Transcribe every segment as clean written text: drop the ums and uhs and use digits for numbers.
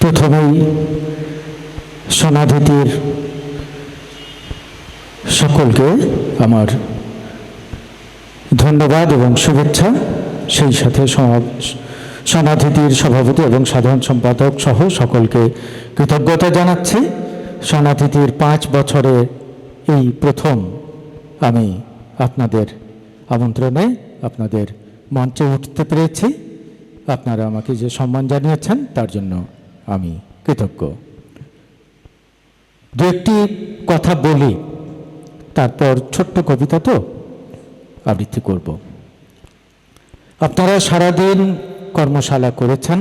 প্রথমেই সমাধিতির সকলকে আমার ধন্যবাদ এবং শুভেচ্ছা। সেই সাথে সমাধিতির সভাপতি এবং সাধারণ সম্পাদক সহ সকলকে কৃতজ্ঞতা জানাচ্ছি। সমাধিতির 5 বছরে এই প্রথম আমি আপনাদের আমন্ত্রণে আপনাদের মঞ্চে উঠতে পেরেছি। আপনারা আমাকে যে সম্মান জানিয়েছেন তার জন্য আমি কৃতজ্ঞ। দু একটি কথা বলি, তারপর ছোট্ট কবিতা তো আবৃত্তি করব। আপনারা সারাদিন কর্মশালা করেছেন।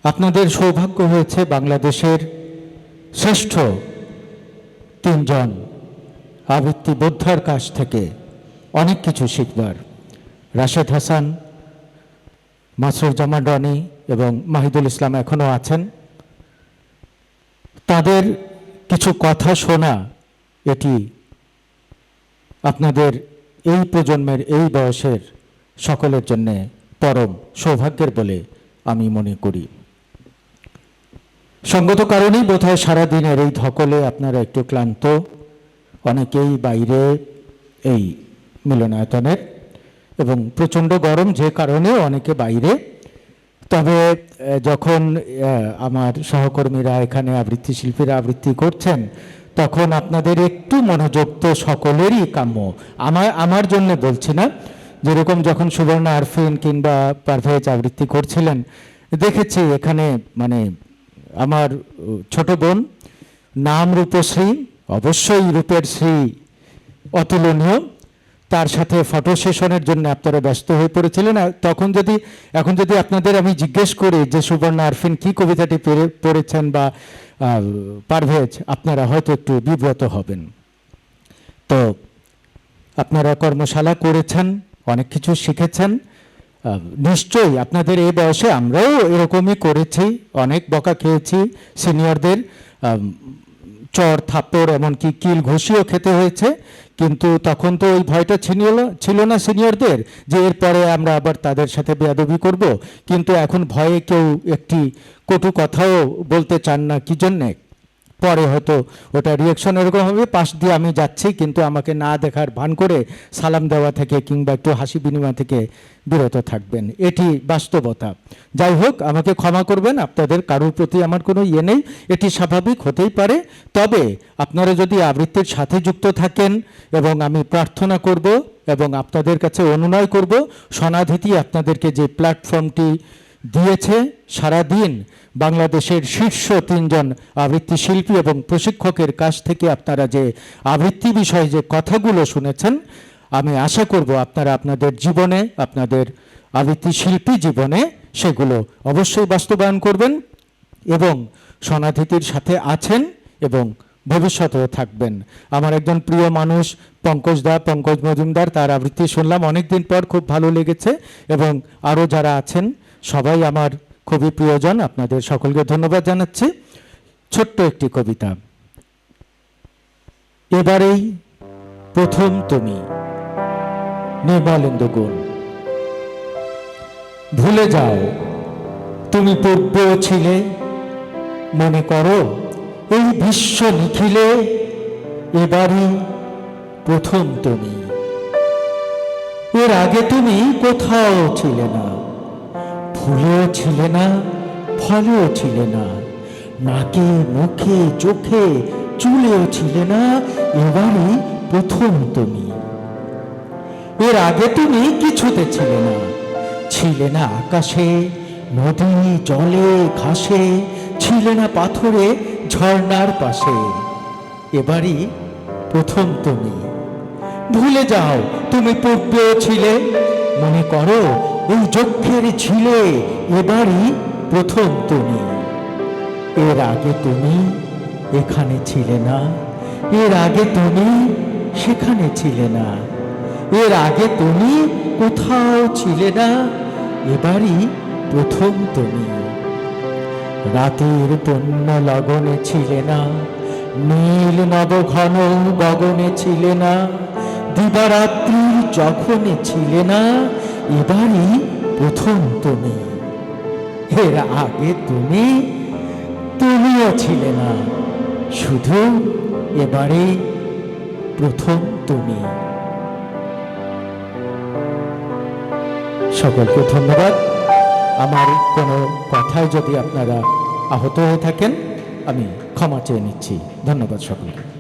আপনাদের সৌভাগ্য হয়েছে বাংলাদেশের শ্রেষ্ঠ 3 জন আবৃত্তি বোদ্ধার কাছ থেকে অনেক কিছু শিখবার। রাশেদ হাসান, মাসুর জামান রনি এবং মাহিদুল ইসলাম এখনও আছেন। তাদের কিছু কথা শোনা এটি আপনাদের এই প্রজন্মের এই বয়সের সকলের জন্য পরম সৌভাগ্যের বলে আমি মনে করি। সঙ্গত কারণেই বোধহয় সারাদিনের এই ধকলে আপনারা একটু ক্লান্ত, অনেকেই বাইরে এই মিলনায়তনের, এবং প্রচণ্ড গরম যে কারণে অনেকে বাইরে। তবে যখন আমার সহকর্মীরা এখানে আবৃত্তি শিল্পীরা আবৃত্তি করছেন তখন আপনাদের একটু মনোযোগ তো সকলেরই কাম্য। আমার জন্য বলছি না, যেরকম যখন সুবর্ণা আরফিন কিংবা পারভেজ আবৃত্তি করছিলেন দেখেছি এখানে, মানে আমার ছোট বোন নাম রূপশ্রী, অবশ্যই রূপের শ্রী অতুলনীয়, তার সাথে ফটো সেশনের জন্য আপনারা ব্যস্ত হয়ে পড়েছিলেন। এখন যদি আপনাদের আমি জিজ্ঞেস করি যে সুবর্ণা আরফিন কি কবিতাটি পড়েছেন বা পারভেজ, আপনারা হয়তো একটু বিব্রত হবেন। তো আপনারা কর্মশালা করেছেন, অনেক কিছু শিখেছেন। নিশ্চয়ই আপনাদের এই বয়সে আমরাও এরকমই করেছি, অনেক বকা খেয়েছি, সিনিয়রদের চর থাপ্পড় এমনকি কিল ঘুষিও খেতে হয়েছে। কিন্তু তখন তো ওই ভয়টা ছিল না সিনিয়রদের যে এরপরে আমরা আবার তাদের সাথে বেয়াদবি করব। কিন্তু এখন ভয়ে কেউ একটি কটু কথাও বলতে চান না। কি জন্যে? পরে হয়তো ওটা রিয়াকশন এরকম হবে, পাশ দিয়ে আমি যাচ্ছি কিন্তু আমাকে না দেখার ভান করে সালাম দেওয়া থেকে কিংবা একটু হাসি বিনিময় থেকে বিরত থাকবেন, এটি বাস্তবতা। যাই হোক, আমাকে ক্ষমা করবেন, আপনাদের কারোর প্রতি আমার কোনো ইয়ে নেই, এটি স্বাভাবিক হতেই পারে। তবে আপনারা যদি আবৃত্তির সাথে যুক্ত থাকেন, এবং আমি প্রার্থনা করব এবং আপনাদের কাছে অনুনয় করব, সনাধিতি আপনাদেরকে যে প্ল্যাটফর্মটি দিয়েছে, সারাদিন বাংলাদেশের শীর্ষ 3 জন আবৃত্তি শিল্পী এবং প্রশিক্ষকের কাছ থেকে আপনারা যে আবৃত্তি বিষয়ে যে কথাগুলো শুনেছেন, আমি আশা করব আপনারা আপনাদের জীবনে, আপনাদের আবৃত্তি শিল্পী জীবনে সেগুলো অবশ্যই বাস্তবায়ন করবেন এবং সনাধিতির সাথে আছেন এবং ভবিষ্যতেও থাকবেন। আমার একজন প্রিয় মানুষ পঙ্কজ মজুমদার, তার আবৃত্তি শুনলাম অনেকদিন পর, খুব ভালো লেগেছে। এবং আরও যারা আছেন সবাই আমার খুবই প্রিয়জন, আপনাদের সকলকে ধন্যবাদ জানাচ্ছি। ছোট্ট একটি কবিতা। এবারেই প্রথম তুমি, নির্মলেন্দু গুণ। ভুলে যাও তুমি পূর্বেও ছিলে, মনে করো এই বিশ্ব নিখিলে এবারই প্রথম তুমি। এর আগে তুমি কোথাও ছিলে না, ফুলেও ছিলে না, ফলেও ছিলে না, নাকে মুখে চোখে চুলেও ছিলে না, এবারই প্রথম তুমি। এর আগে তুমি কিছুতে ছিলে না, ছিলে না আকাশে, নদী জলে ঘাসে, ছিলে না পাথরে ঝর্ণার পাশে, এবারই প্রথম তুমি। ভুলে যাও তুমি পূর্বেও ছিলে, মনে করো এই যক্ষের ছিলে এবারই প্রথম তুমি। এর আগে তুমি এখানে ছিলে না, এর আগে তুমি সেখানে ছিলে না, এর আগে তুমি কোথাও ছিলে না, এবারই প্রথম তুমি। রাতের পূর্ণ লগনে ছিলে না, নীল নবঘন গগনে ছিলে না, দিবারাত্রির যখনে ছিলে না, এবারই প্রথম তুমি। এর আগে তুমিও ছিলে না, শুধু এবারে প্রথম তুমি। সকলকে ধন্যবাদ। আমার কোনো কথায় যদি আপনারা আহত হয়ে থাকেন, আমি ক্ষমা চেয়ে নিচ্ছি। ধন্যবাদ সকলকে।